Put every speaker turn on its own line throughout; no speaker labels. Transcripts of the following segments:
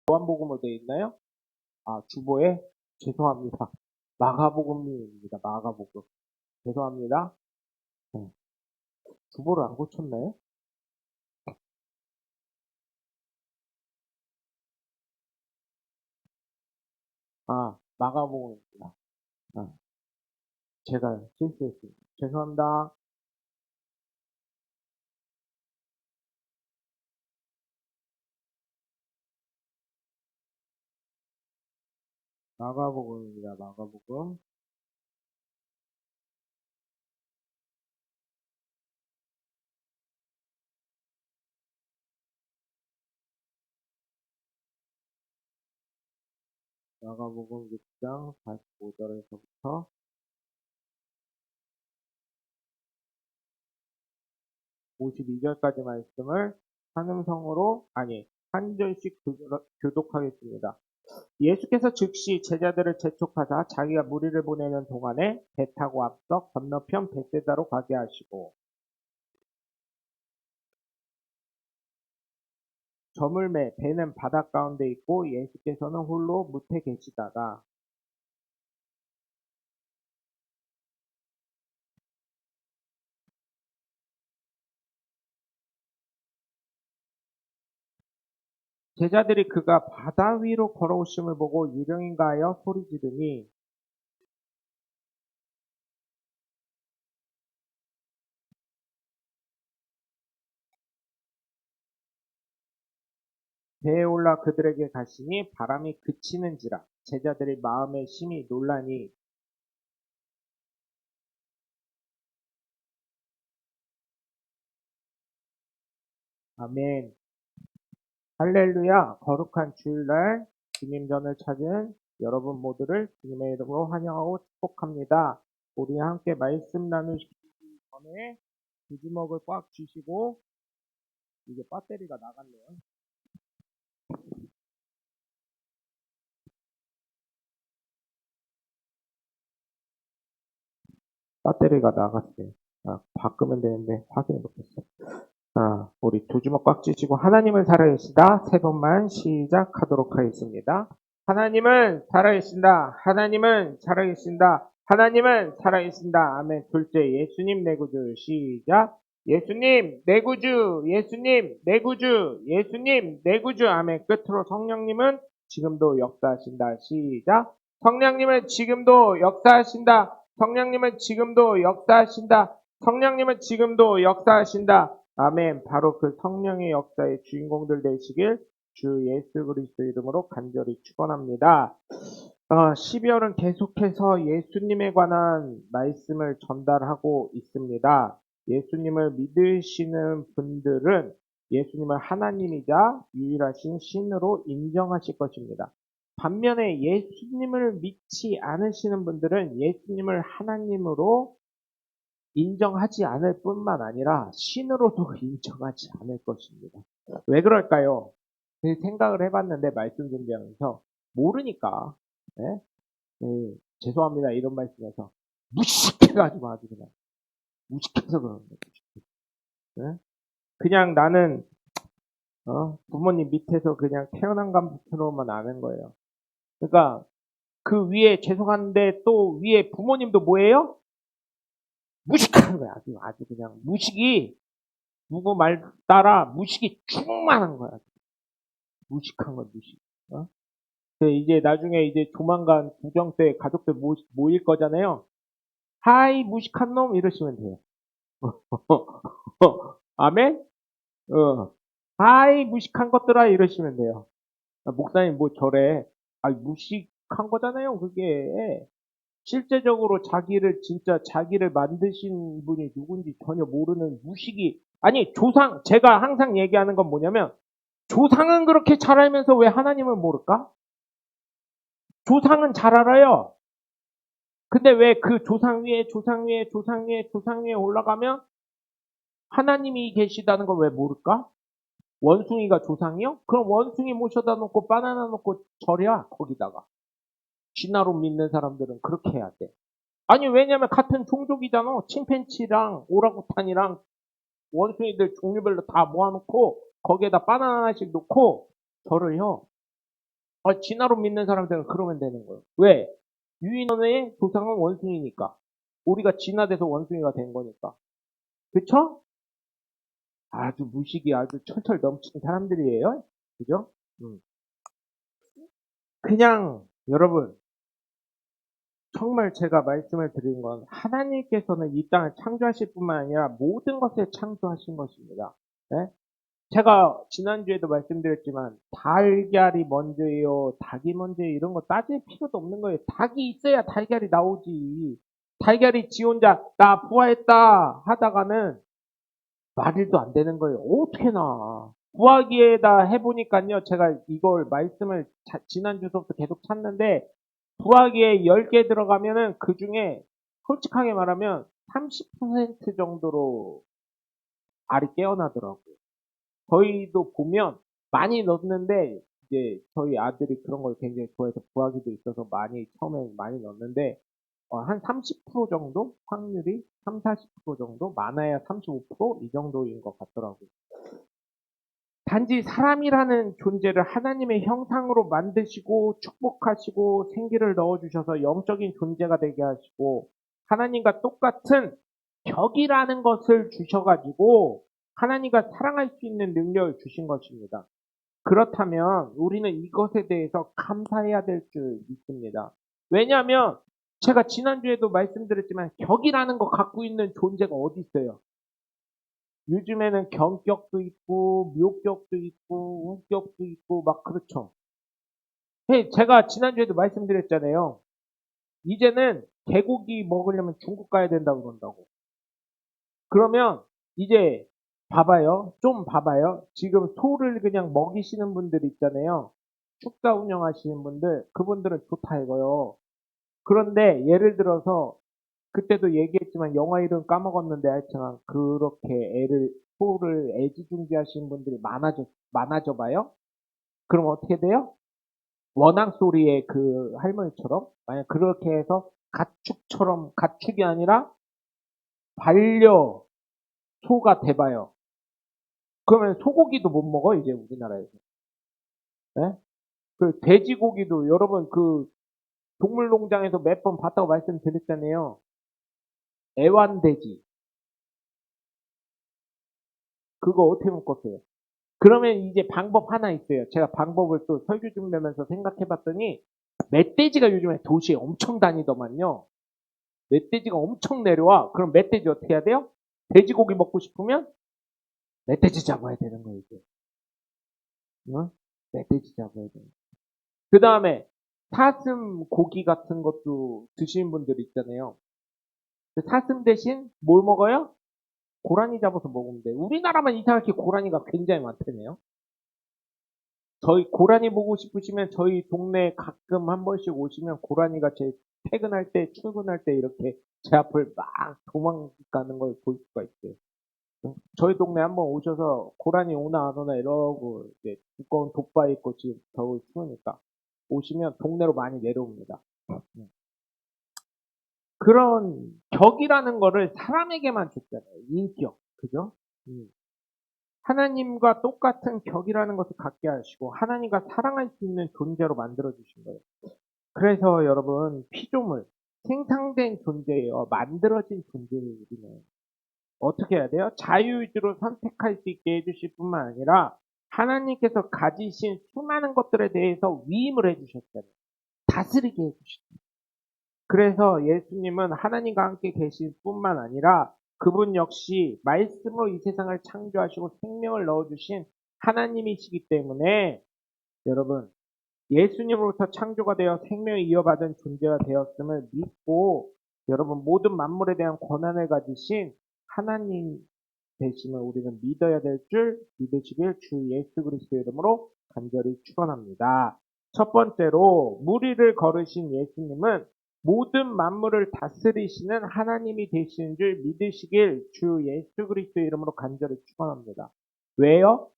요한복음으로 되어 있나요? 주보에? 죄송합니다. 마가복음입니다. 마가복음. 죄송합니다. 네. 주보를 안 고쳤나요? 마가복음입니다. 제가 실수했습니다. 죄송합니다. 마가복음입니다. 마가복음. 마가복음 6장 45절에서부터 52절까지 말씀을 한 절씩 교독하겠습니다. 예수께서 즉시 제자들을 재촉하사 자기가 무리를 보내는 동안에 배 타고 앞서 건너편 벳세다로 가게 하시고 저물매 배는 바닷 가운데 있고 예수께서는 홀로 무태 계시다가 제자들이 그가 바다 위로 걸어오심을 보고 유령인가 하여 소리 지르니 배에 올라 그들에게 가시니 바람이 그치는지라 제자들이 마음에 심히 놀라니 아멘. 할렐루야. 거룩한 주일날 주님전을 찾은 여러분 모두를 주님의 이름으로 환영하고 축복합니다. 우리 함께 말씀 나누시기 전에 두 주먹을 꽉 쥐시고 이게 배터리가 나갔네요. 배터리가 나갔어요. 바꾸면 되는데 확인해 보겠습니다. 우리 두 주먹 꽉 쥐시고 하나님은 살아계시다. 세 번만 시작하도록 하겠습니다. 하나님은 살아계신다. 하나님은 살아계신다. 하나님은 살아계신다. 아멘. 둘째, 예수님 내 구주. 시작. 예수님 내 구주. 예수님 내 구주. 예수님 내 구주. 아멘. 끝으로 성령님은 지금도 역사하신다. 시작. 성령님은 지금도 역사하신다. 성령님은 지금도 역사하신다. 성령님은 지금도 역사하신다. 아멘. 바로 그 성령의 역사의 주인공들 되시길 주 예수 그리스도 이름으로 간절히 축원합니다. 12월은 계속해서 예수님에 관한 말씀을 전달하고 있습니다. 예수님을 믿으시는 분들은 예수님을 하나님이자 유일하신 신으로 인정하실 것입니다. 반면에 예수님을 믿지 않으시는 분들은 예수님을 하나님으로 인정하지 않을 뿐만 아니라 신으로도 인정하지 않을 것입니다. 왜 그럴까요? 생각을 해봤는데 말씀 준비하면서 모르니까 죄송합니다 이런 말씀에서 무식해가지고 아주 그냥 무식해서 그런 거예요. 그냥 나는 부모님 밑에서 그냥 태어난 감부터로만 아는 거예요. 그러니까 그 위에 죄송한데 또 위에 부모님도 뭐예요? 무식한 거야. 아주 그냥 무식이 누구 말 따라 무식이 충만한 거야. 무식한 거 무식. 이제 나중에 이제 조만간 구정 때 가족들 모일 거잖아요. 하이 무식한 놈 이러시면 돼요. 아멘? 하이 무식한 것들아 이러시면 돼요. 목사님 뭐 저래. 무식한 거잖아요 그게. 실제적으로 자기를 만드신 분이 누군지 전혀 모르는 무식이 제가 항상 얘기하는 건 뭐냐면 조상은 그렇게 잘 알면서 왜 하나님을 모를까? 조상은 잘 알아요. 근데 왜 그 조상 위에 올라가면 하나님이 계시다는 걸 왜 모를까? 원숭이가 조상이요? 그럼 원숭이 모셔다 놓고 바나나 놓고 절야 거기다가. 진화로 믿는 사람들은 그렇게 해야 돼. 왜냐면 같은 종족이잖아. 침팬치랑 오랑우탄이랑 원숭이들 종류별로 다 모아놓고 거기에다 바나나 하나씩 놓고 절을 해요. 진화로 믿는 사람들은 그러면 되는 거예요. 왜? 유인원의 조상은 원숭이니까. 우리가 진화돼서 원숭이가 된 거니까. 그쵸? 아주 무식이 아주 철철 넘치는 사람들이에요. 그죠? 그냥 여러분 정말 제가 말씀을 드린 건 하나님께서는 이 땅을 창조하실 뿐만 아니라 모든 것을 창조하신 것입니다. 네? 제가 지난주에도 말씀드렸지만 달걀이 먼저예요, 닭이 먼저예요 이런 거 따질 필요도 없는 거예요. 닭이 있어야 달걀이 나오지. 달걀이 지 혼자 나 부화했다 하다가는 말일도 안 되는 거예요. 어떻게 나? 부화기에다 해보니까요. 제가 이걸 말씀을 지난주부터 계속 찾는데 부화기에 10개 들어가면은 그 중에 솔직하게 말하면 30% 정도로 알이 깨어나더라고요. 저희도 보면 많이 넣었는데 이제 저희 아들이 그런 걸 굉장히 좋아해서 부화기도 있어서 많이 처음에 많이 넣었는데 한 30% 정도 확률이 3, 40% 정도 많아야 35%이 정도인 것 같더라고요. 단지 사람이라는 존재를 하나님의 형상으로 만드시고 축복하시고 생기를 넣어주셔서 영적인 존재가 되게 하시고 하나님과 똑같은 격이라는 것을 주셔가지고 하나님과 사랑할 수 있는 능력을 주신 것입니다. 그렇다면 우리는 이것에 대해서 감사해야 될 줄 믿습니다. 왜냐하면 제가 지난주에도 말씀드렸지만 격이라는 거 갖고 있는 존재가 어디 있어요? 요즘에는 경격도 있고 묘격도 있고 우격도 있고 막 그렇죠. 제가 지난주에도 말씀드렸잖아요. 이제는 개고기 먹으려면 중국 가야 된다고 그런다고. 그러면 이제 봐봐요. 좀 봐봐요. 지금 소를 그냥 먹이시는 분들 있잖아요. 축사 운영하시는 분들, 그분들은 좋다 이거요. 그런데 예를 들어서 그때도 얘기했지만 영화 이름 까먹었는데 하여튼 그렇게 소를 애지중지하시는 분들이 많아져 봐요. 그럼 어떻게 돼요? 원앙 소리의 그 할머니처럼 만약 그렇게 해서 가축이 아니라 반려 소가 돼봐요. 그러면 소고기도 못 먹어 이제 우리나라에서. 네? 그 돼지고기도 여러분 그 동물농장에서 몇 번 봤다고 말씀드렸잖아요. 애완돼지 그거 어떻게 먹겠어요? 그러면 이제 방법 하나 있어요. 제가 방법을 또 설교 준비하면서 생각해봤더니 멧돼지가 요즘에 도시에 엄청 다니더만요. 멧돼지가 엄청 내려와. 그럼 멧돼지 어떻게 해야 돼요? 돼지고기 먹고 싶으면 멧돼지 잡아야 되는 거예요. 이제. 어? 멧돼지 잡아야 돼요. 그 다음에 사슴 고기 같은 것도 드시는 분들 있잖아요. 그 사슴 대신 뭘 먹어요? 고라니 잡아서 먹으면 돼요. 우리나라만 이상하게 고라니가 굉장히 많다네요. 저희 고라니 보고 싶으시면 저희 동네 가끔 한 번씩 오시면 고라니가 제 퇴근할 때, 출근할 때 이렇게 제 앞을 막 도망가는 걸 볼 수가 있어요. 저희 동네 한번 오셔서 고라니 오나 안 오나 이러고 이제 두꺼운 돗바 입고 지금 겨울 추우니까 오시면 동네로 많이 내려옵니다. 그런 격이라는 거를 사람에게만 줬잖아요. 인격. 그죠? 하나님과 똑같은 격이라는 것을 갖게 하시고 하나님과 사랑할 수 있는 존재로 만들어 주신 거예요. 그래서 여러분 피조물 생성된 존재예요. 만들어진 존재예요. 우리는 어떻게 해야 돼요? 자유의지로 선택할 수 있게 해주실 뿐만 아니라 하나님께서 가지신 수많은 것들에 대해서 위임을 해주셨잖아요. 다스리게 해주셨어요. 그래서 예수님은 하나님과 함께 계실 뿐만 아니라 그분 역시 말씀으로 이 세상을 창조하시고 생명을 넣어주신 하나님이시기 때문에 여러분 예수님으로부터 창조가 되어 생명을 이어받은 존재가 되었음을 믿고 여러분 모든 만물에 대한 권한을 가지신 하나님 되심을 우리는 믿어야 될 줄 믿으시길 주 예수 그리스도의 이름으로 간절히 축원합니다. 첫 번째로 무리를 걸으신 예수님은 모든 만물을 다스리시는 하나님이 되시는 줄 믿으시길 주 예수 그리스도의 이름으로 간절히 축원합니다. 왜요?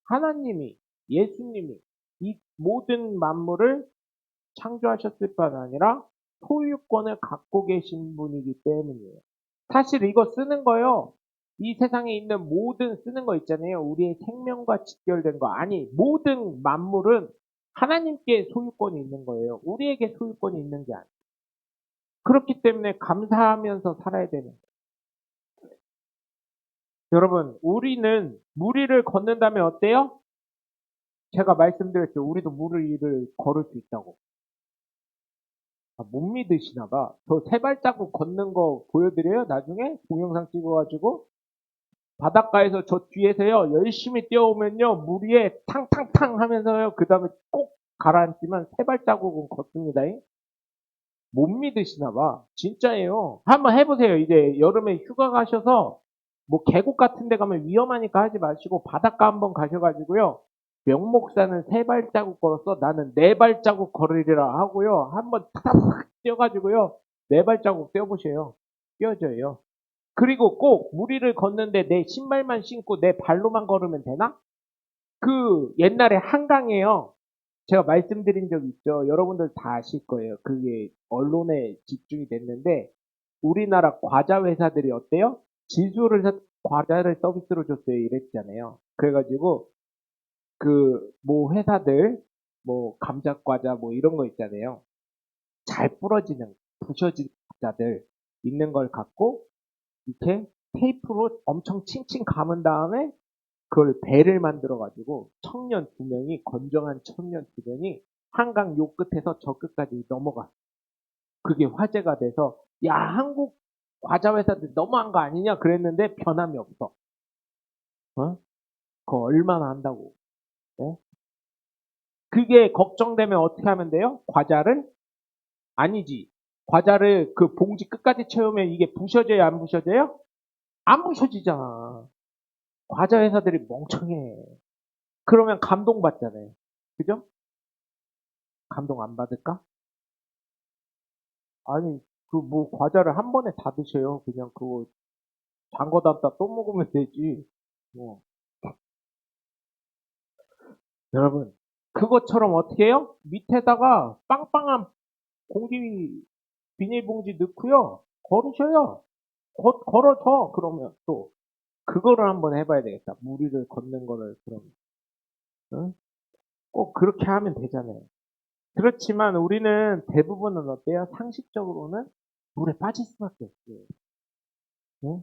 하나님이 예수님이 이 모든 만물을 창조하셨을 뿐 아니라 소유권을 갖고 계신 분이기 때문이에요. 사실 이거 쓰는 거요. 이 세상에 있는 모든 쓰는 거 있잖아요. 우리의 생명과 직결된 거. 아니, 모든 만물은 하나님께 소유권이 있는 거예요. 우리에게 소유권이 있는 게 아니에요. 그렇기 때문에 감사하면서 살아야 되는 거예요. 여러분, 우리는 무리를 걷는다면 어때요? 제가 말씀드렸죠. 우리도 무리를 걸을 수 있다고. 못 믿으시나 봐. 저 세 발자국 걷는 거 보여드려요? 나중에 동영상 찍어가지고 바닷가에서 저 뒤에서요 열심히 뛰어오면요 물 위에 탕탕탕 하면서요 그 다음에 꼭 가라앉지만 세 발자국은 걷습니다. 못 믿으시나 봐. 진짜예요. 한번 해보세요. 이제 여름에 휴가 가셔서 뭐 계곡 같은 데 가면 위험하니까 하지 마시고 바닷가 한번 가셔가지고요. 명목사는 세 발자국 걸었어. 나는 네 발자국 걸으리라 하고요. 한번 탁탁 뛰어가지고요. 네 발자국 뛰어보세요. 뛰어져요. 그리고 꼭 무리를 걷는데 내 신발만 신고 내 발로만 걸으면 되나? 그 옛날에 한강에요. 제가 말씀드린 적 있죠. 여러분들 다 아실 거예요. 그게 언론에 집중이 됐는데 우리나라 과자 회사들이 어때요? 과자를 서비스로 줬어요. 이랬잖아요. 그래가지고 그 뭐 회사들 뭐 감자 과자 뭐 이런 거 있잖아요. 잘 부러지는 부셔진 과자들 있는 걸 갖고 이렇게 테이프로 엄청 칭칭 감은 다음에 그걸 배를 만들어 가지고 청년 두 명이 건정한 청년 두 명이 한강 요 끝에서 저 끝까지 넘어가. 그게 화제가 돼서 야 한국 과자 회사들 너무한 거 아니냐 그랬는데 변함이 없어. 어? 그거 얼마나 한다고? 네? 그게 걱정되면 어떻게 하면 돼요? 과자를 아니지. 과자를 그 봉지 끝까지 채우면 이게 부셔져요, 안 부셔져요? 안 부셔지잖아. 과자 회사들이 멍청해. 그러면 감동받잖아요. 그죠? 감동 안 받을까? 아니, 그 뭐 과자를 한 번에 다 드셔요. 그냥 그거 담궈 담다 또 먹으면 되지. 뭐. 여러분, 그것처럼 어떻게 해요? 밑에다가 빵빵한 공기 비닐봉지 넣고요. 걸으셔요. 걸어줘. 그러면 또 그거를 한번 해봐야 되겠다. 무리를 걷는 거를 그럼 응? 꼭 그렇게 하면 되잖아요. 그렇지만 우리는 대부분은 어때요? 상식적으로는 물에 빠질 수밖에 없어요. 응?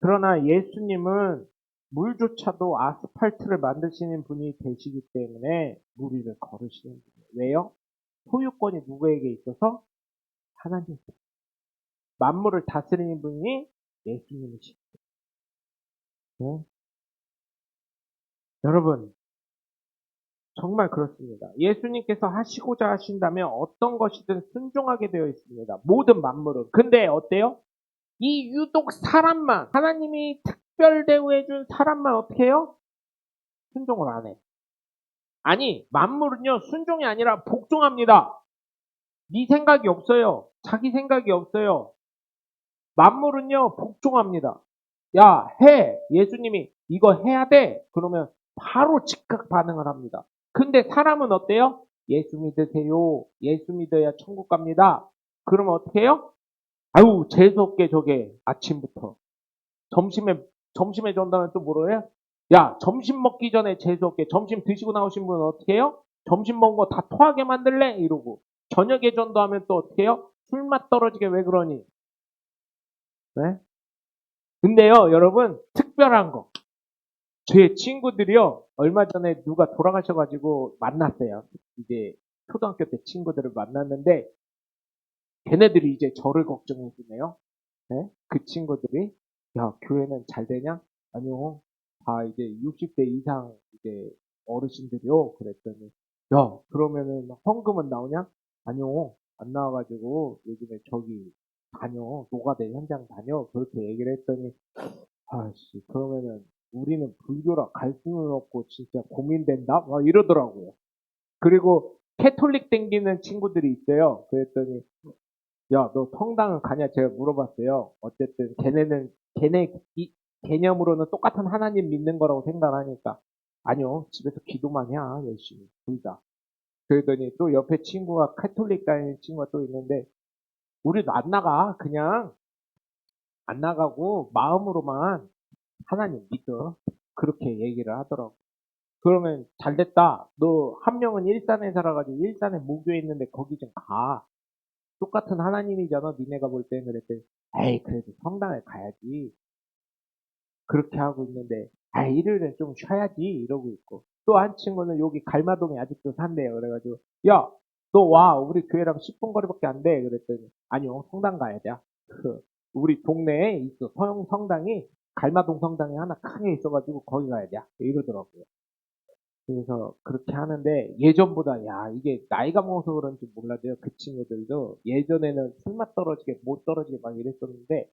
그러나 예수님은 물조차도 아스팔트를 만드시는 분이 되시기 때문에 물 위를 걸으시는 분이에요. 왜요? 소유권이 누구에게 있어서? 하나님. 만물을 다스리는 분이 예수님이시죠. 네? 여러분, 정말 그렇습니다. 예수님께서 하시고자 하신다면 어떤 것이든 순종하게 되어 있습니다. 모든 만물은. 근데 어때요? 이 유독 사람만, 하나님이 특별 대우해준 사람만 어떻게 해요? 순종을 안 해. 아니, 만물은요, 순종이 아니라 복종합니다. 네 생각이 없어요. 자기 생각이 없어요. 만물은요, 복종합니다. 야, 해. 예수님이 이거 해야 돼. 그러면 바로 즉각 반응을 합니다. 근데 사람은 어때요? 예수 믿으세요. 예수 믿어야 천국 갑니다. 그러면 어떻게 해요? 아유, 재수없게 저게 아침부터. 점심에 전다면 또 뭐로 해요? 야, 점심 먹기 전에 재수없게 점심 드시고 나오신 분은 어떻게 해요? 점심 먹은 거 다 토하게 만들래? 이러고. 저녁에 전도하면 또 어떻게 해요? 술맛 떨어지게 왜 그러니? 네? 근데요, 여러분, 특별한 거. 제 친구들이요, 얼마 전에 누가 돌아가셔가지고 만났어요. 이제 초등학교 때 친구들을 만났는데, 걔네들이 이제 저를 걱정해주네요. 네? 그 친구들이, 야, 교회는 잘 되냐? 아니요. 다 이제 60대 이상 이제 어르신들이요. 그랬더니, 야, 그러면은 헌금은 나오냐? 아니요. 안 나와가지고 요즘에 저기 다녀. 노가다 현장 다녀. 그렇게 얘기를 했더니, 아씨, 그러면은 우리는 불교라 갈 수는 없고 진짜 고민된다? 막 이러더라고요. 그리고 캐톨릭 땡기는 친구들이 있어요. 그랬더니, 야, 너 성당은 가냐? 제가 물어봤어요. 어쨌든 걔네 개념으로는 똑같은 하나님 믿는 거라고 생각하니까 아니요, 집에서 기도만 해 열심히 둘 다. 그러더니 또 옆에 친구가 카톨릭 다니는 친구가 또 있는데 우리도 안 나가 그냥 안 나가고 마음으로만 하나님 믿어 그렇게 얘기를 하더라고. 그러면 잘 됐다. 너 한 명은 일산에 살아가지고 일산에 모교에 있는데 거기 좀 가. 똑같은 하나님이잖아. 니네가 볼 때는 그랬더니 에이 그래도 성당에 가야지. 그렇게 하고 있는데 아 일요일엔 좀 쉬어야지 이러고 있고 또 한 친구는 여기 갈마동에 아직도 산대요. 그래가지고 야 너 와 우리 교회랑 10분 거리밖에 안 돼. 그랬더니 아니요 성당 가야 돼. 그 우리 동네에 있어 서영 성당이 갈마동 성당이 하나 크게 있어가지고 거기 가야 돼. 이러더라고요. 그래서 그렇게 하는데 예전보다 야 이게 나이가 먹어서 그런지 몰라도요 그 친구들도 예전에는 술맛 떨어지게 못 떨어지게 막 이랬었는데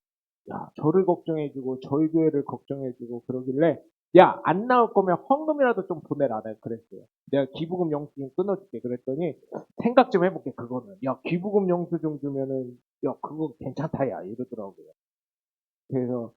야 저를 걱정해주고 저희 교회를 걱정해주고 그러길래 야 안 나올 거면 헌금이라도 좀 보내라 내가 그랬어요. 내가 기부금 영수증 끊어줄게 그랬더니 생각 좀 해볼게 그거는 야 기부금 영수증 주면은 야 그거 괜찮다 야 이러더라고요. 그래서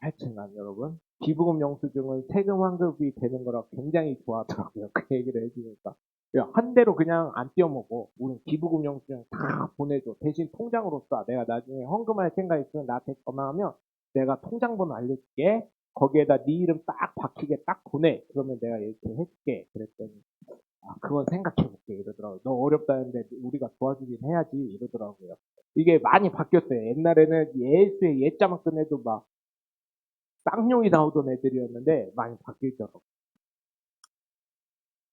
하여튼간 여러분 기부금 영수증은 세금 환급이 되는 거라 굉장히 좋아하더라고요. 그 얘기를 해주니까 야, 한 대로 그냥 안 띄어먹고 우린 기부금 영수증 다 보내줘. 대신 통장으로 쏴. 내가 나중에 헌금할 생각 있으면 나한테 전화하면 내가 통장번호 알려줄게. 거기에다 네 이름 딱 박히게 딱 보내. 그러면 내가 이렇게 해줄게. 그랬더니 그건 생각해볼게 이러더라고요. 너 어렵다는데 우리가 도와주긴 해야지 이러더라고요. 이게 많이 바뀌었어요. 옛날에는 예수의 예자만 꺼내도 막 쌍용이 나오던 애들이었는데 많이 바뀌었더라고요.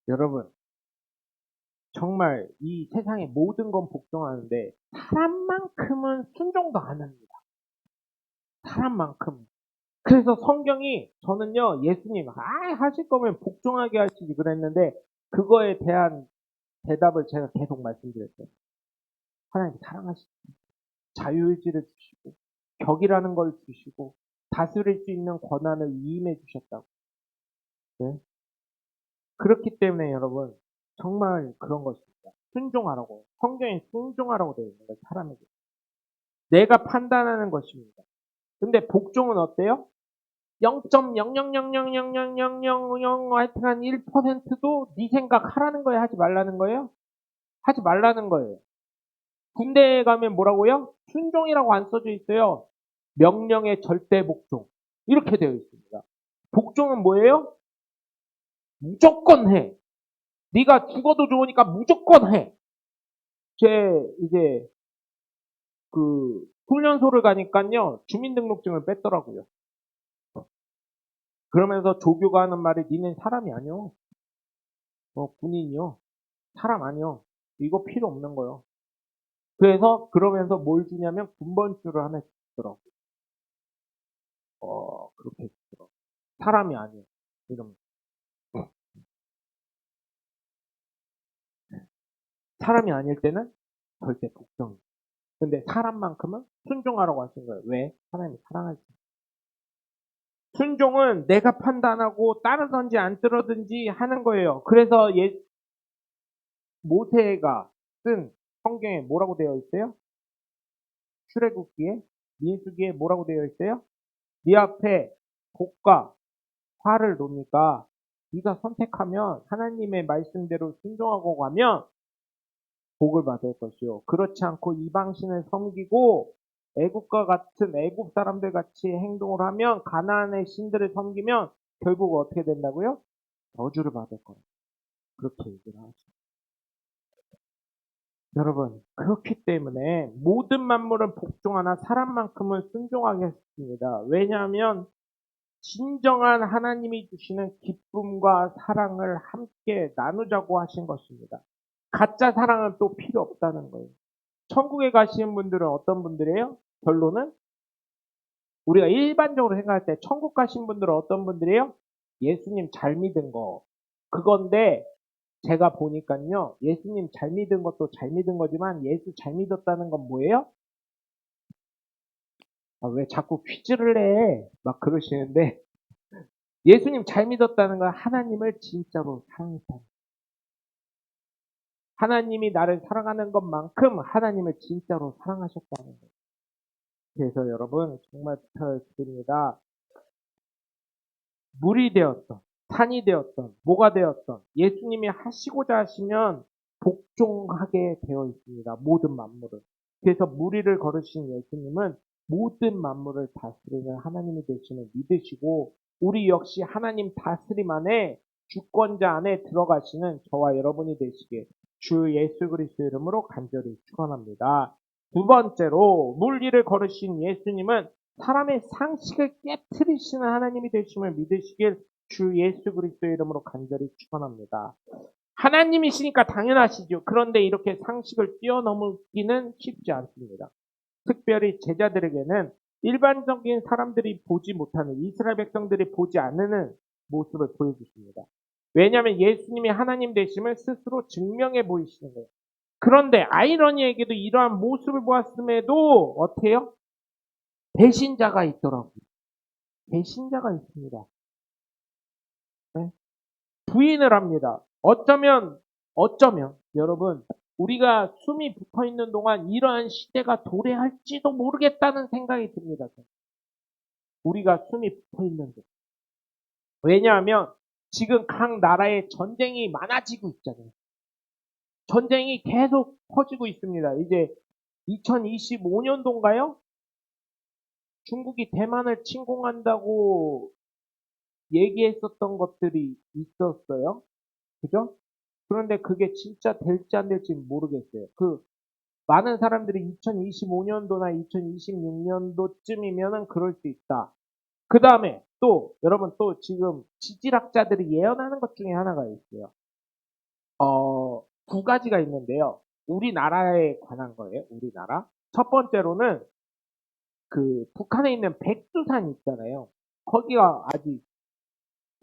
여러분 정말 이 세상의 모든 건 복종하는데 사람만큼은 순종도 안 합니다. 사람만큼. 그래서 성경이 저는요 예수님 하실 거면 복종하게 하시지 그랬는데 그거에 대한 대답을 제가 계속 말씀드렸어요. 하나님 사랑하시고 자유의지를 주시고 격이라는 걸 주시고 다스릴 수 있는 권한을 위임해 주셨다고. 네? 그렇기 때문에 여러분 정말 그런 것입니다. 순종하라고 성경에 순종하라고 되어 있는 거예요. 사람에게 내가 판단하는 것입니다. 근데 복종은 어때요? 0.000000000 하여튼 한 1%도 네 생각 하라는 거예요? 하지 말라는 거예요? 하지 말라는 거예요. 군대에 가면 뭐라고요? 순종이라고 안 써져 있어요. 명령의 절대 복종. 이렇게 되어 있습니다. 복종은 뭐예요? 무조건 해. 네가 죽어도 좋으니까 무조건 해. 제 이제 그 훈련소를 가니까요 주민등록증을 뺐더라고요. 그러면서 조교가 하는 말이 니는 사람이 아니여. 군인이요. 사람 아니여. 이거 필요 없는 거요. 그래서 그러면서 뭘 주냐면 군번줄을 하나 주더라고. 그렇게 주더라고. 사람이 아니에요. 이러면 사람이 아닐 때는 절대 복종이에요. 근데 사람만큼은 순종하라고 하신 거예요. 왜? 하나님이 사랑하시 순종은 내가 판단하고 따르든지 안 따르든지 하는 거예요. 그래서 모세가 쓴 성경에 뭐라고 되어 있어요? 출애굽기에 민수기에 뭐라고 되어 있어요? 네 앞에 복과 화를 놓으니까 네가 선택하면 하나님의 말씀대로 순종하고 가면 복을 받을 것이요. 그렇지 않고 이방신을 섬기고 애국과 같은 애국 사람들 같이 행동을 하면 가나안의 신들을 섬기면 결국 어떻게 된다고요? 저주를 받을 거예요. 그렇게 얘기를 하죠. 여러분 그렇기 때문에 모든 만물은 복종하나 사람만큼은 순종하게 했습니다. 왜냐하면 진정한 하나님이 주시는 기쁨과 사랑을 함께 나누자고 하신 것입니다. 가짜 사랑은 또 필요 없다는 거예요. 천국에 가시는 분들은 어떤 분들이에요? 결론은 우리가 일반적으로 생각할 때 천국 가신 분들은 어떤 분들이에요? 예수님 잘 믿은 거 그건데 제가 보니까요 예수님 잘 믿은 것도 잘 믿은 거지만 예수 잘 믿었다는 건 뭐예요? 왜 자꾸 퀴즈를 해? 막 그러시는데 예수님 잘 믿었다는 건 하나님을 진짜로 사랑했다는 거예요. 하나님이 나를 사랑하는 것만큼 하나님을 진짜로 사랑하셨다는 거예요. 그래서 여러분 정말 부탁드립니다. 물이 되었던 산이 되었던 뭐가 되었던 예수님이 하시고자 하시면 복종하게 되어 있습니다. 모든 만물을. 그래서 무리를 걸으신 예수님은 모든 만물을 다스리는 하나님이 되심을 믿으시고 우리 역시 하나님 다스림 안에 주권자 안에 들어가시는 저와 여러분이 되시길 주 예수 그리스도 이름으로 간절히 축원합니다. 두 번째로 물 위를 걸으신 예수님은 사람의 상식을 깨트리시는 하나님이 되심을 믿으시길 주 예수 그리스도 이름으로 간절히 축원합니다. 하나님이시니까 당연하시죠. 그런데 이렇게 상식을 뛰어넘기는 쉽지 않습니다. 특별히 제자들에게는 일반적인 사람들이 보지 못하는, 이스라엘 백성들이 보지 않는 모습을 보여주십니다. 왜냐하면 예수님이 하나님 되심을 스스로 증명해 보이시는 거예요. 그런데 아이러니에게도 이러한 모습을 보았음에도 어때요? 배신자가 있더라고요. 배신자가 있습니다. 네? 부인을 합니다. 어쩌면 여러분, 우리가 숨이 붙어 있는 동안 이러한 시대가 도래할지도 모르겠다는 생각이 듭니다. 우리가 숨이 붙어 있는 데. 왜냐하면 지금 각 나라에 전쟁이 많아지고 있잖아요. 전쟁이 계속 퍼지고 있습니다. 이제 2025년도인가요? 중국이 대만을 침공한다고 얘기했었던 것들이 있었어요. 그죠? 그런데 그게 진짜 될지 안 될지 모르겠어요. 많은 사람들이 2025년도나 2026년도쯤이면은 그럴 수 있다. 그 다음에 또, 여러분 또 지금 지질학자들이 예언하는 것 중에 하나가 있어요. 두 가지가 있는데요. 우리나라에 관한 거예요. 우리나라. 첫 번째로는 북한에 있는 백두산 있잖아요. 거기가 아직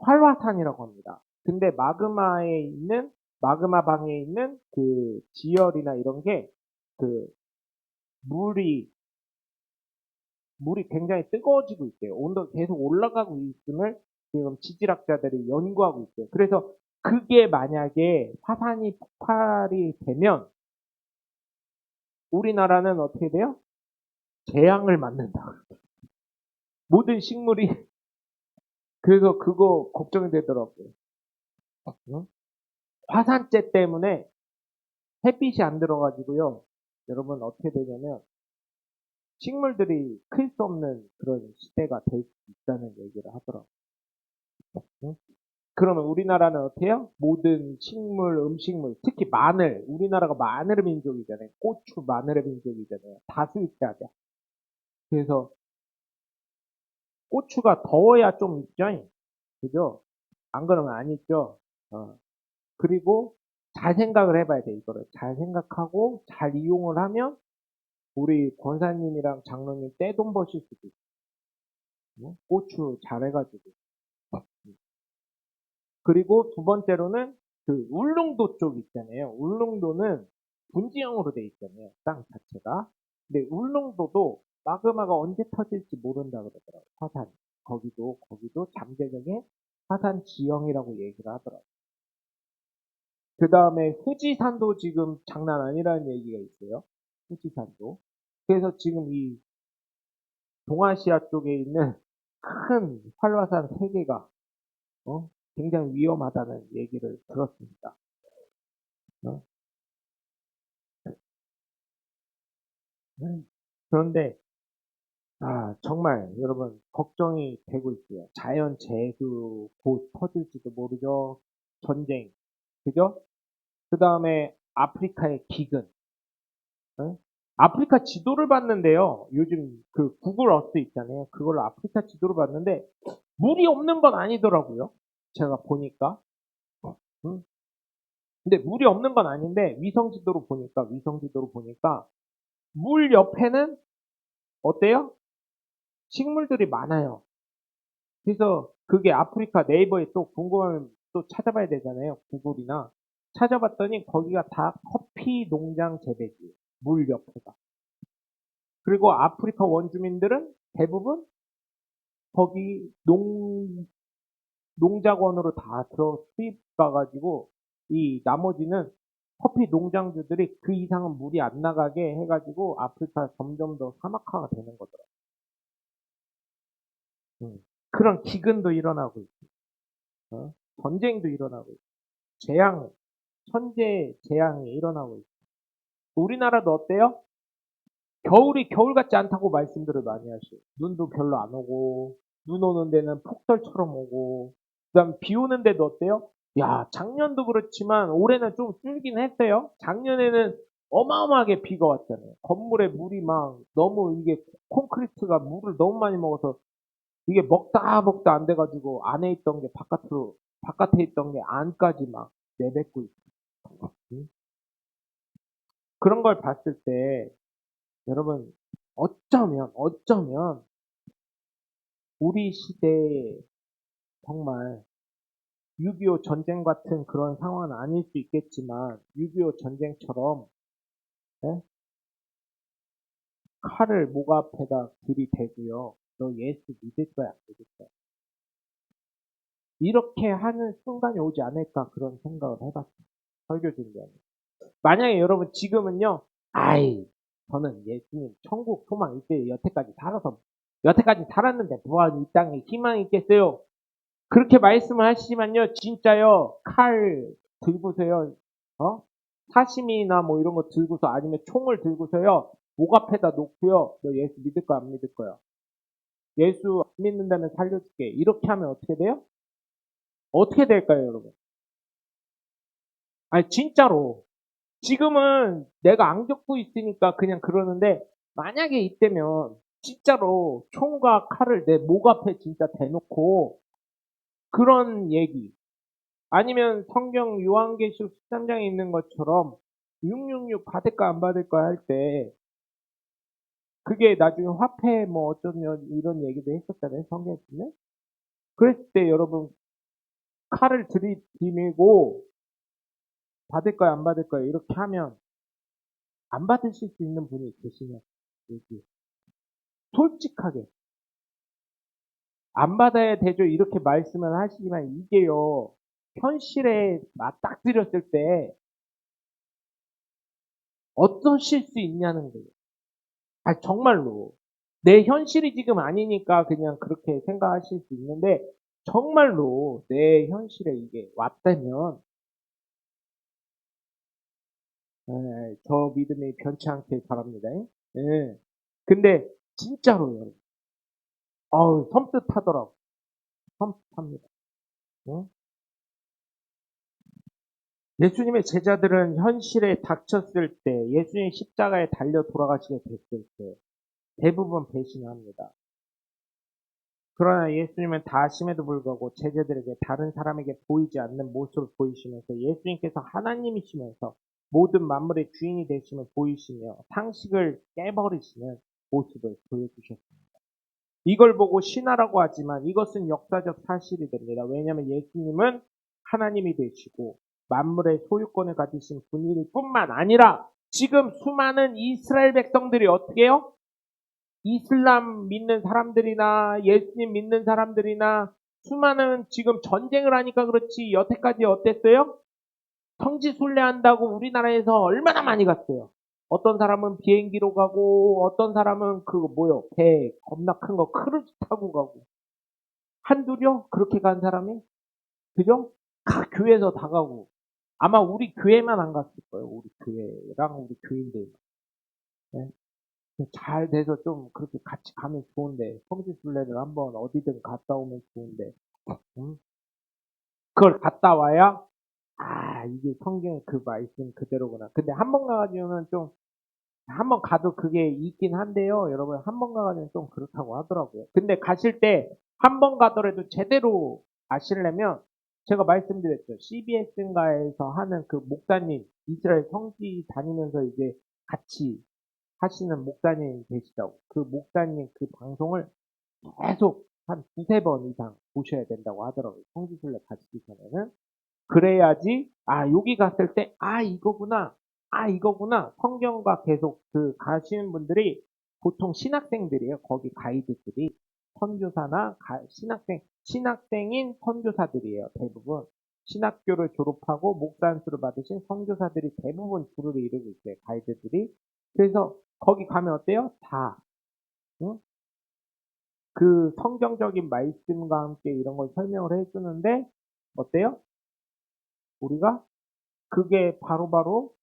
활화산이라고 합니다. 근데 마그마 방에 있는 지열이나 이런 게 그 물이 굉장히 뜨거워지고 있대요. 온도가 계속 올라가고 있음을 지금 지질학자들이 연구하고 있어요. 그래서 그게 만약에 화산이 폭발이 되면 우리나라는 어떻게 돼요? 재앙을 맞는다. 모든 식물이 그래서 그거 걱정이 되더라고요. 응? 화산재 때문에 햇빛이 안 들어가지고요. 여러분 어떻게 되냐면 식물들이 클 수 없는 그런 시대가 될 수 있다는 얘기를 하더라고요. 응? 그러면 우리나라는 어때요? 모든 식물, 음식물, 특히 마늘. 우리나라가 마늘의 민족이잖아요. 고추, 마늘의 민족이잖아요. 다수입자죠. 그래서 고추가 더워야 좀 있죠. 그죠? 안 그러면 안 있죠. 그리고 잘 생각을 해봐야 돼, 이거를. 잘 생각하고 잘 이용을 하면 우리 권사님이랑 장로님 떼돈 버실 수도 있어요. 고추 잘해가지고. 그리고 두 번째로는 울릉도 쪽 있잖아요. 울릉도는 분지형으로 돼 있잖아요. 땅 자체가. 근데 울릉도도 마그마가 언제 터질지 모른다 그러더라고요. 화산. 거기도 잠재적인 화산 지형이라고 얘기를 하더라고요. 그 다음에 후지산도 지금 장난 아니라는 얘기가 있어요. 후지산도. 그래서 지금 이 동아시아 쪽에 있는 큰 활화산 세 개가 굉장히 위험하다는 얘기를 들었습니다. 어? 그런데 정말 여러분 걱정이 되고 있어요. 자연재해도 곧 터질지도 모르죠. 전쟁, 그죠? 그 다음에 아프리카의 기근. 어? 아프리카 지도를 봤는데요. 요즘 구글 어스 있잖아요. 그걸로 아프리카 지도를 봤는데 물이 없는 건 아니더라고요. 제가 보니까. 음? 근데 물이 없는 건 아닌데 위성 지도로 보니까 물 옆에는 어때요? 식물들이 많아요. 그래서 그게 아프리카 네이버에 또 궁금하면 또 찾아봐야 되잖아요. 구글이나. 찾아봤더니 거기가 다 커피 농장 재배지예요. 물 옆에가. 그리고 아프리카 원주민들은 대부분 거기 농작원으로 다 수입 가가지고 이 나머지는 커피 농장주들이 그 이상은 물이 안 나가게 해가지고 아프리카 점점 더 사막화가 되는 거더라고요. 그런 기근도 일어나고 있고, 전쟁도 일어나고 있고, 천재 재앙이 일어나고 있고. 우리나라도 어때요? 겨울이 겨울 같지 않다고 말씀들을 많이 하셔요. 눈도 별로 안 오고, 눈 오는 데는 폭설처럼 오고, 그다음 비 오는데도 어때요? 야, 작년도 그렇지만 올해는 좀 줄긴 했어요. 작년에는 어마어마하게 비가 왔잖아요. 건물에 물이 막 너무 이게 콘크리트가 물을 너무 많이 먹어서 이게 먹다 안 돼가지고 안에 있던 게 바깥에 있던 게 안까지 막 내뱉고 있어요. 응? 그런 걸 봤을 때 여러분 어쩌면 우리 시대에 정말 6.25 전쟁 같은 그런 상황은 아닐 수 있겠지만 6.25 전쟁처럼 예? 칼을 목 앞에다 들이대고요. 너 예수 믿을 거야, 안 믿을 거야. 이렇게 하는 순간이 오지 않을까 그런 생각을 해봤어요. 설교 준비하면. 만약에 여러분 지금은요, 아이, 저는 예수님 천국 소망 있어요. 여태까지 살았는데 뭐하니 이 땅에 희망이 있겠어요? 그렇게 말씀을 하시지만요, 진짜요, 칼 들고서요, 어? 사시미나 뭐 이런 거 들고서 아니면 총을 들고서요, 목 앞에다 놓고요, 너 예수 믿을 거야, 안 믿을 거야? 예수 안 믿는다면 살려줄게. 이렇게 하면 어떻게 돼요? 어떻게 될까요, 여러분? 아니, 진짜로. 지금은 내가 안 겪고 있으니까 그냥 그러는데, 만약에 이때면, 진짜로 총과 칼을 내 목 앞에 진짜 대놓고, 그런 얘기, 아니면 성경 요한계시록 13장에 있는 것처럼 666 받을까 안 받을까 할 때 그게 나중에 화폐 뭐 어쩌면 이런 얘기도 했었잖아요. 성경에 보면. 그랬을 때 여러분 칼을 들이밀고 받을 거야 안 받을 거야 이렇게 하면 안 받으실 수 있는 분이 계시면 얘기 솔직하게 안 받아야 되죠 이렇게 말씀을 하시지만 이게요 현실에 맞닥뜨렸을 때 어떠실 수 있냐는 거예요. 아, 정말로. 내 현실이 지금 아니니까 그냥 그렇게 생각하실 수 있는데, 정말로 내 현실에 이게 왔다면, 저 믿음이 변치 않길 바랍니다. 예. 근데, 진짜로요. 어우, 섬뜩하더라고. 섬뜩합니다. 응? 예수님의 제자들은 현실에 닥쳤을 때, 예수님 십자가에 달려 돌아가시게 됐을 때, 대부분 배신합니다. 그러나 예수님은 다 아심에도 불구하고 제자들에게 다른 사람에게 보이지 않는 모습을 보이시면서 예수님께서 하나님이시면서 모든 만물의 주인이 되심을 보이시며 상식을 깨버리시는 모습을 보여주셨습니다. 이걸 보고 신화라고 하지만 이것은 역사적 사실이 됩니다. 왜냐하면 예수님은 하나님이 되시고 만물의 소유권을 가지신 분일 뿐만 아니라 지금 수많은 이스라엘 백성들이 어떻게 해요? 이슬람 믿는 사람들이나 예수님 믿는 사람들이나 수많은 지금 전쟁을 하니까 그렇지 여태까지 어땠어요? 성지순례 한다고 우리나라에서 얼마나 많이 갔어요. 어떤 사람은 비행기로 가고 어떤 사람은 그 뭐요 배 겁나 큰 거 크루즈 타고 가고 한둘이요? 그렇게 간 사람이? 그죠? 각 교회에서 다 가고 아마 우리 교회만 안 갔을 거예요. 우리 교회랑 우리 교인들. 네. 잘 돼서 좀 그렇게 같이 가면 좋은데 성지순례를 한번 어디든 갔다 오면 좋은데 응? 그걸 갔다 와야 아 이게 성경의 그 말씀 그대로구나. 근데 한 번 가가지고는 좀 한 번 가도 그게 있긴 한데요. 여러분 한 번 가가지고는 좀 그렇다고 하더라고요. 근데 가실 때 한 번 가더라도 제대로 아시려면 제가 말씀드렸죠. CBS인가에서 하는 그 목사님 이스라엘 성지 다니면서 이제 같이 하시는 목사님 계시다고. 그 목사님 그 방송을 계속 한 두세 번 이상 보셔야 된다고 하더라고요. 성지순례 가시기 전에는. 그래야지, 아, 여기 갔을 때, 아, 이거구나. 아, 이거구나. 성경과 계속 그 가시는 분들이 보통 신학생들이에요. 거기 가이드들이. 선교사나 신학생인 선교사들이에요. 대부분. 신학교를 졸업하고 목사 안수를 받으신 선교사들이 대부분 주를 이루고 있어요. 가이드들이. 그래서 거기 가면 어때요? 다. 응? 그 성경적인 말씀과 함께 이런 걸 설명을 해주는데 어때요? 우리가 그게 바로바로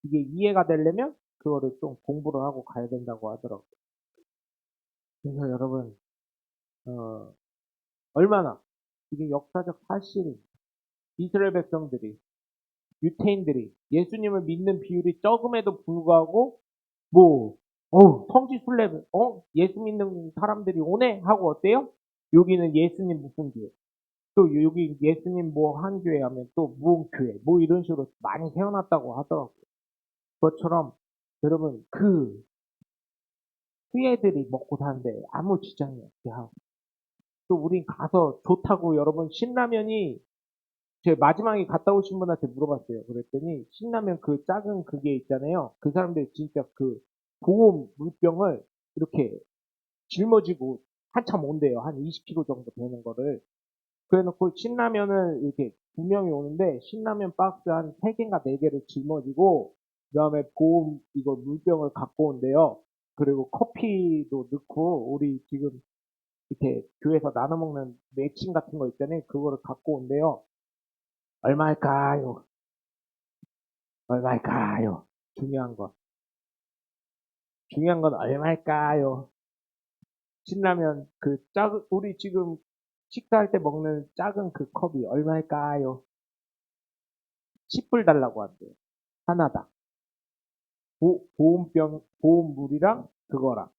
이게 이해가 되려면 그거를 좀 공부를 하고 가야 된다고 하더라고요. 그래서 여러분 얼마나 이게 역사적 사실입니다. 이스라엘 백성들이, 유태인들이 예수님을 믿는 비율이 적음에도 불구하고 뭐 성지 순례 예수 믿는 사람들이 오네 하고 어때요? 여기는 예수님 무슨 교회, 또 여기 예수님 뭐 한 교회 하면 또 무슨 교회 뭐 이런 식으로 많이 세워놨다고 하더라고요. 그것처럼 여러분 그 후예들이 먹고 사는데 아무 지장이 없게 하고, 또 우린 가서 좋다고 여러분 신라면이, 제 마지막에 갔다 오신 분한테 물어봤어요. 그랬더니 신라면 그 작은 그게 있잖아요. 그 사람들 진짜 그 보온 물병을 이렇게 짊어지고 한참 온대요. 한 20kg 정도 되는 거를. 그래놓고 신라면을 이렇게 두 명이 오는데 신라면 박스 한 3개인가 4개를 짊어지고 그다음에 보온 이거 물병을 갖고 온대요. 그리고 커피도 넣고 우리 지금 이렇게 교회에서 나눠 먹는 매칭 같은 거 있잖아요. 그거를 갖고 온대요. 얼마일까요? 얼마일까요? 중요한 건. 중요한 건 얼마일까요? 신라면 그 작은, 우리 지금 식사할 때 먹는 작은 그 컵이 얼마일까요? 10불 달라고 한대요. 하나당. 보온병, 보온물이랑 그거랑.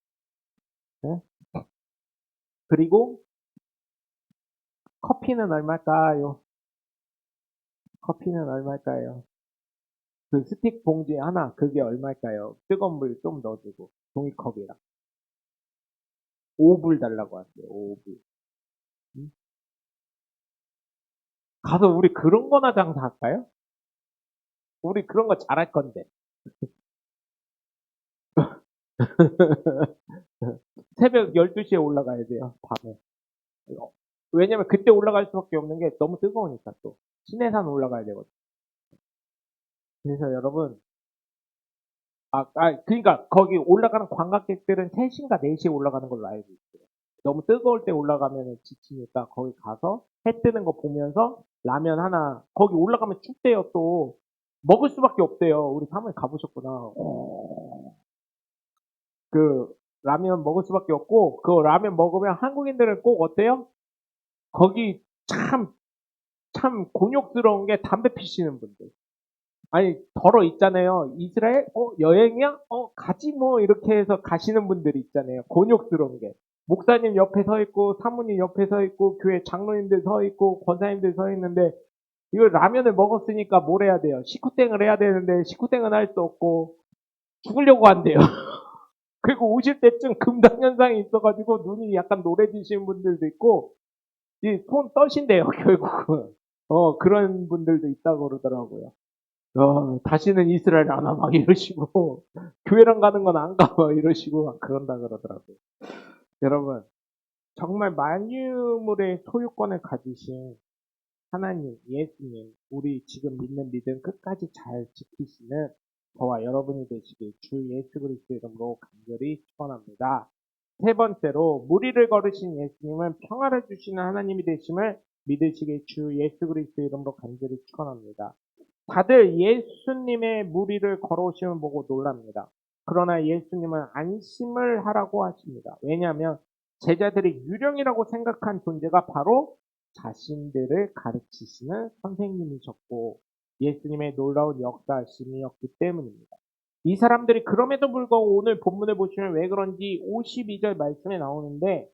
네? 그리고 커피는 얼마일까요? 커피는 얼마일까요? 그 스틱 봉지 하나, 그게 얼마일까요? 뜨거운 물 좀 넣어주고, 종이컵이랑. 5불 달라고 한대요, 5불. 응? 가서 우리 그런 거나 장사할까요? 우리 그런 거 잘할 건데. 새벽 12시에 올라가야 돼요, 밤에. 왜냐면 그때 올라갈 수밖에 없는 게 너무 뜨거우니까 또. 시내산 올라가야 되거든. 그래서 여러분, 그러니까 거기 올라가는 관광객들은 3시인가 4시에 올라가는 걸로 알고 있어요. 너무 뜨거울 때 올라가면 지치니까 거기 가서 해 뜨는 거 보면서 라면 하나, 거기 올라가면 춥대요 또. 먹을 수밖에 없대요. 우리 사모님 가보셨구나. 그 라면 먹을 수밖에 없고, 그 라면 먹으면 한국인들은 꼭 어때요? 거기 참 곤욕스러운 게 담배 피시는 분들. 아니, 덜어 있잖아요. 이스라엘? 여행이야? 가지 뭐, 이렇게 해서 가시는 분들이 있잖아요. 곤욕스러운 게. 목사님 옆에 서 있고, 사모님 옆에 서 있고, 교회 장로님들 서 있고, 권사님들 서 있는데, 이걸 라면을 먹었으니까 뭘 해야 돼요? 식후땡을 해야 되는데, 식후땡은 할 수 없고, 죽으려고 한대요. 그리고 오실 때쯤 금단현상이 있어가지고, 눈이 약간 노래지시는 분들도 있고, 이 손 떠신대요, 결국은. 그런 분들도 있다고 그러더라고요. 다시는 이스라엘 안 와, 막 이러시고, 교회랑 가는 건 안 가, 막 이러시고, 막 그런다 그러더라고요. 여러분, 정말 만유물의 소유권을 가지신 하나님, 예수님, 우리 지금 믿는 믿음 끝까지 잘 지키시는 저와 여러분이 되시길 주 예수 그리스도 이름으로 간절히 축원합니다. 세 번째로, 무리를 걸으신 예수님은 평화를 주시는 하나님이 되심을 믿으시길 주 예수 그리스도 이름으로 간절히 축원합니다. 다들 예수님의 무리를 걸어오시면 보고 놀랍니다. 그러나 예수님은 안심을 하라고 하십니다. 왜냐하면 제자들이 유령이라고 생각한 존재가 바로 자신들을 가르치시는 선생님이셨고 예수님의 놀라운 역사심이었기 때문입니다. 이 사람들이 그럼에도 불구하고 오늘 본문을 보시면 왜 그런지 52절 말씀에 나오는데,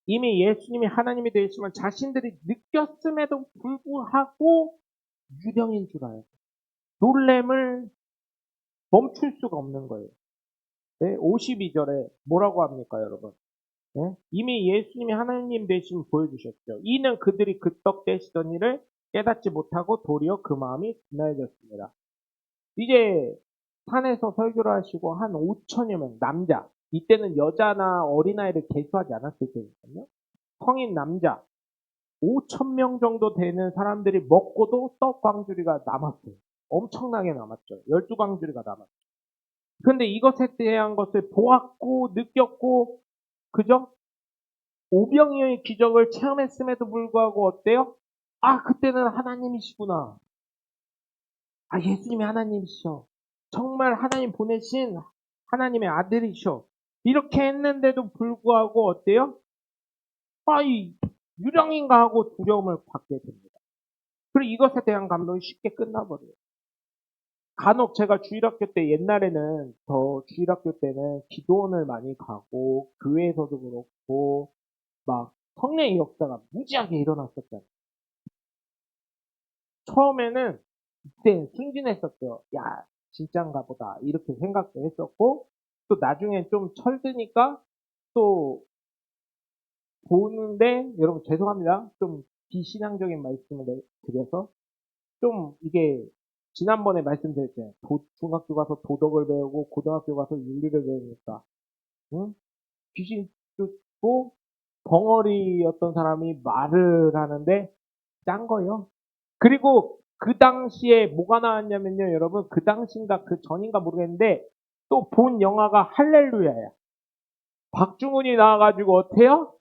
이미 예수님이 하나님이 되시면 자신들이 느꼈음에도 불구하고 유령인 줄 알고 놀램을 멈출 수가 없는 거예요. 네? 52절에 뭐라고 합니까, 여러분? 네? 이미 예수님이 하나님 되심을 보여주셨죠. 이는 그들이 그 떡 떼시던 일을 깨닫지 못하고 도리어 그 마음이 둔하여졌습니다. 이제 산에서 설교를 하시고 한 5천여 명 남자, 이때는 여자나 어린아이를 계수하지 않았을 때니까요. 성인 남자 5천 명 정도 되는 사람들이 먹고도 떡 광주리가 남았어요. 엄청나게 남았죠. 12광주리가 남았죠. 그런데 이것에 대한 것을 보았고 느꼈고, 그죠? 오병이어의 기적을 체험했음에도 불구하고 어때요? 그때는 하나님이시구나. 예수님이 하나님이시죠. 정말 하나님 보내신 하나님의 아들이셔. 이렇게 했는데도 불구하고 어때요? 이 유령인가 하고 두려움을 받게 됩니다. 그리고 이것에 대한 감동이 쉽게 끝나버려요. 간혹 제가 주일학교 때 옛날에는 주일학교 때는 기도원을 많이 가고 교회에서도 그렇고 막 성령의 역사가 무지하게 일어났었잖아요. 처음에는 그때 순진했었죠. 야, 진짠가 보다. 이렇게 생각도 했었고, 또 나중에 좀 철드니까 또 보는데, 여러분 죄송합니다. 좀 비신앙적인 말씀을 드려서, 좀 이게 지난번에 말씀드렸잖아요. 중학교 가서 도덕을 배우고, 고등학교 가서 윤리를 배우니까, 응? 귀신 쫓고, 벙어리였던 사람이 말을 하는데, 짠 거예요. 그리고 그 당시에 뭐가 나왔냐면요, 여러분. 그 당시인가 그 전인가 모르겠는데, 또 본 영화가 할렐루야야. 박중훈이 나와가지고 어때요?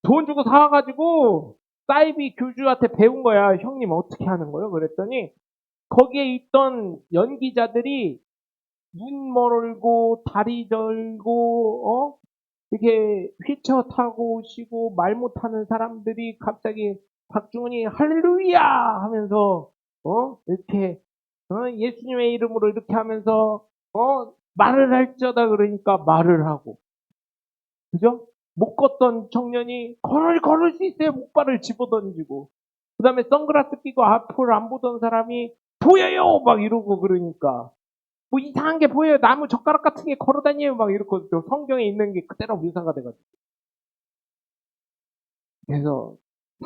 돈 주고 사와가지고, 사이비 교주한테 배운 거야. 형님 어떻게 하는 거예요? 그랬더니, 거기에 있던 연기자들이 눈 멀고, 다리 절고, 이렇게 휘쳐 타고 오시고, 말 못하는 사람들이 갑자기 박중훈이 할렐루야! 하면서, 이렇게, 예수님의 이름으로 이렇게 하면서, 말을 할저다 그러니까 말을 하고. 그죠? 못 걷던 청년이 걸을 수 있어요. 목발을 집어던지고. 그 다음에 선글라스 끼고 앞을 안 보던 사람이 보여요! 막 이러고 그러니까. 뭐 이상한 게 보여요. 나무 젓가락 같은 게 걸어다녀요. 막 이러고 또 성경에 있는 게 그대로 묘사가 돼가지고. 그래서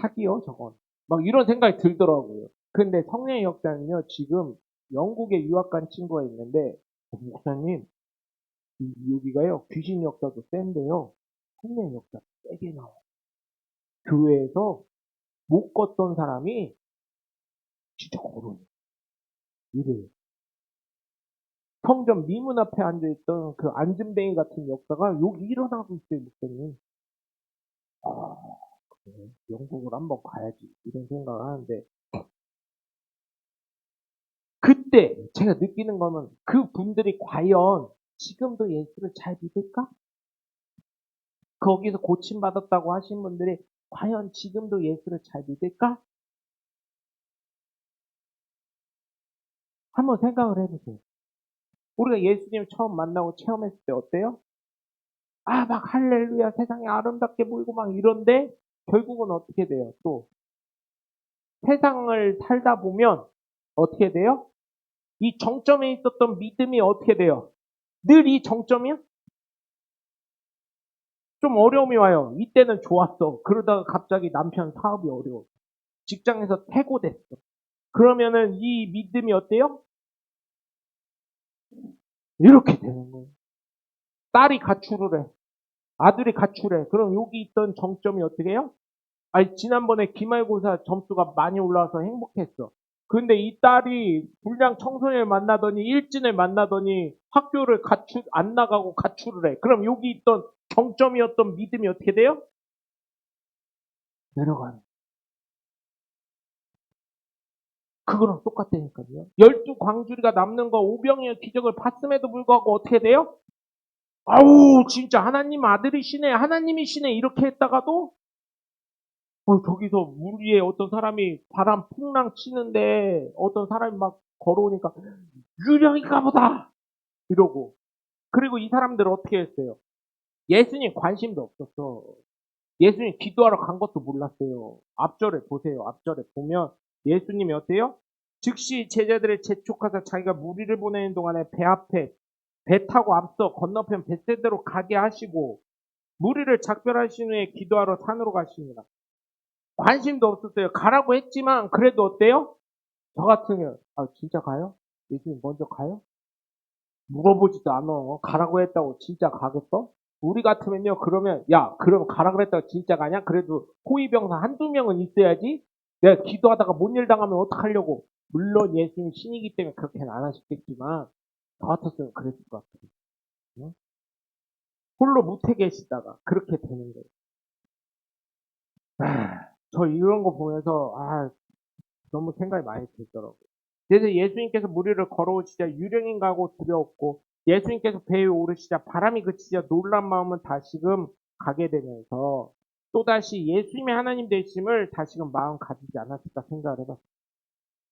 사기요, 저건. 막 이런 생각이 들더라고요. 근데 성령의 역사는요, 지금 영국에 유학 간 친구가 있는데, 목사님, 여기가요, 귀신 역사도 센데요, 성령의 역사 세게 나와요. 교회에서 못 걷던 사람이 진짜 걸어요. 이래요. 성전 미문 앞에 앉아있던 그 앉은뱅이 같은 역사가 여기 일어나고 있어요, 목사님. 아, 그래. 영국을 한번 가야지. 이런 생각을 하는데, 그때 제가 느끼는 거는 그 분들이 과연 지금도 예수를 잘 믿을까? 거기서 고침받았다고 하신 분들이 과연 지금도 예수를 잘 믿을까? 한번 생각을 해보세요. 우리가 예수님 처음 만나고 체험했을 때 어때요? 아, 막 할렐루야 세상이 아름답게 보이고 막 이런데 결국은 어떻게 돼요? 또 세상을 살다 보면 어떻게 돼요? 이 정점에 있었던 믿음이 어떻게 돼요? 늘 이 정점이야? 좀 어려움이 와요. 이때는 좋았어. 그러다가 갑자기 남편 사업이 어려워. 직장에서 퇴고됐어. 그러면은 이 믿음이 어때요? 이렇게 되는 거예요. 딸이 가출을 해. 아들이 가출해. 그럼 여기 있던 정점이 어떻게 해요? 아니, 지난번에 기말고사 점수가 많이 올라와서 행복했어. 근데 이 딸이 불량 청소년을 만나더니 일진을 만나더니 학교를 안 나가고 가출을 해. 그럼 여기 있던 정점이었던 믿음이 어떻게 돼요? 내려가는. 그거랑 똑같다니까요. 12광주리가 남는 거 오병이어 기적을 봤음에도 불구하고 어떻게 돼요? 아우 진짜 하나님 아들이시네 하나님이시네 이렇게 했다가도 저기서 물 위에 어떤 사람이 바람 풍랑 치는데 어떤 사람이 막 걸어오니까 유령인가 보다 이러고 그리고 이 사람들은 어떻게 했어요? 예수님 관심도 없었어. 예수님 기도하러 간 것도 몰랐어요. 앞절에 보세요. 앞절에 보면 예수님이 어때요? 즉시 제자들을 재촉하사 자기가 무리를 보내는 동안에 배 앞에 배 타고 앞서 건너편 벳세대로 가게 하시고 무리를 작별하신 후에 기도하러 산으로 가십니다. 관심도 없었어요. 가라고 했지만 그래도 어때요? 저 같으면 진짜 가요? 예수님 먼저 가요? 물어보지도 않아. 가라고 했다고 진짜 가겠어? 우리 같으면요, 그러면, 야, 그럼 가라 그랬다고 진짜 가냐? 그래도 호위병사 한두 명은 있어야지? 내가 기도하다가 못 일 당하면 어떡하려고? 물론 예수님 신이기 때문에 그렇게는 안 하셨겠지만, 저 같았으면 그랬을 것 같아요. 응? 홀로 무태 계시다가 그렇게 되는 거예요. 저 이런 거 보면서, 너무 생각이 많이 들더라고요. 그래서 예수님께서 무리를 걸어오시자 유령인가 하고 두려웠고, 예수님께서 배에 오르시자 바람이 그치자 놀란 마음은 다시금 가게 되면서 또다시 예수님의 하나님 되심을 다시금 마음 가지지 않았을까 생각을 해봤어요.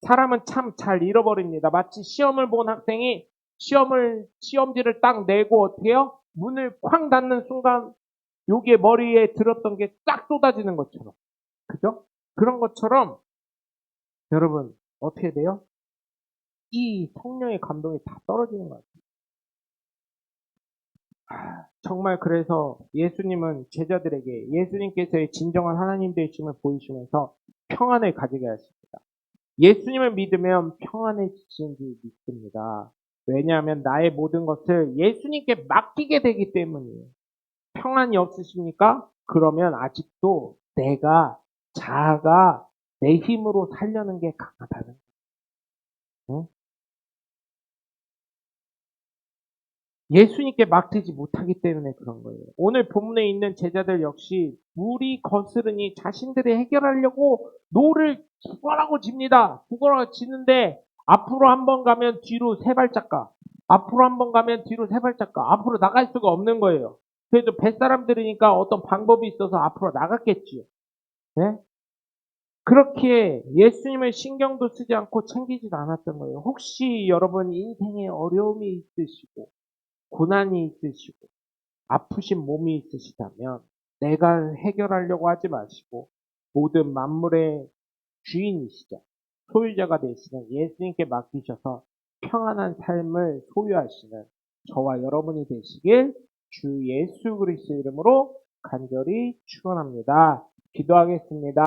사람은 참 잘 잃어버립니다. 마치 시험을 본 학생이 시험지를 딱 내고 어떻게 해요? 문을 쾅 닫는 순간 여기에 머리에 들었던 게 쫙 쏟아지는 것처럼. 그죠? 그런 것처럼 여러분 어떻게 돼요? 이 성령의 감동이 다 떨어지는 것 같아요. 정말 그래서 예수님은 제자들에게 예수님께서의 진정한 하나님 되심을 보이시면서 평안을 가지게 하십니다. 예수님을 믿으면 평안해지신 줄 믿습니다. 왜냐하면 나의 모든 것을 예수님께 맡기게 되기 때문이에요. 평안이 없으십니까? 그러면 아직도 자아가 내 힘으로 살려는 게 강하다는 거예요. 예수님께 맡기지 못하기 때문에 그런 거예요. 오늘 본문에 있는 제자들 역시 물이 거스르니 자신들이 해결하려고 노를 죽어라고 집니다. 죽어라고 지는데 앞으로 한 번 가면 뒤로 세 발짝 가. 앞으로 한 번 가면 뒤로 세 발짝 가. 앞으로 나갈 수가 없는 거예요. 그래도 뱃사람들이니까 어떤 방법이 있어서 앞으로 나갔겠지요. 네? 그렇게 예수님을 신경도 쓰지 않고 챙기지도 않았던 거예요. 혹시 여러분 인생에 어려움이 있으시고 고난이 있으시고 아프신 몸이 있으시다면 내가 해결하려고 하지 마시고 모든 만물의 주인이시자 소유자가 되시는 예수님께 맡기셔서 평안한 삶을 소유하시는 저와 여러분이 되시길 주 예수 그리스도 이름으로 간절히 축원합니다. 기도하겠습니다.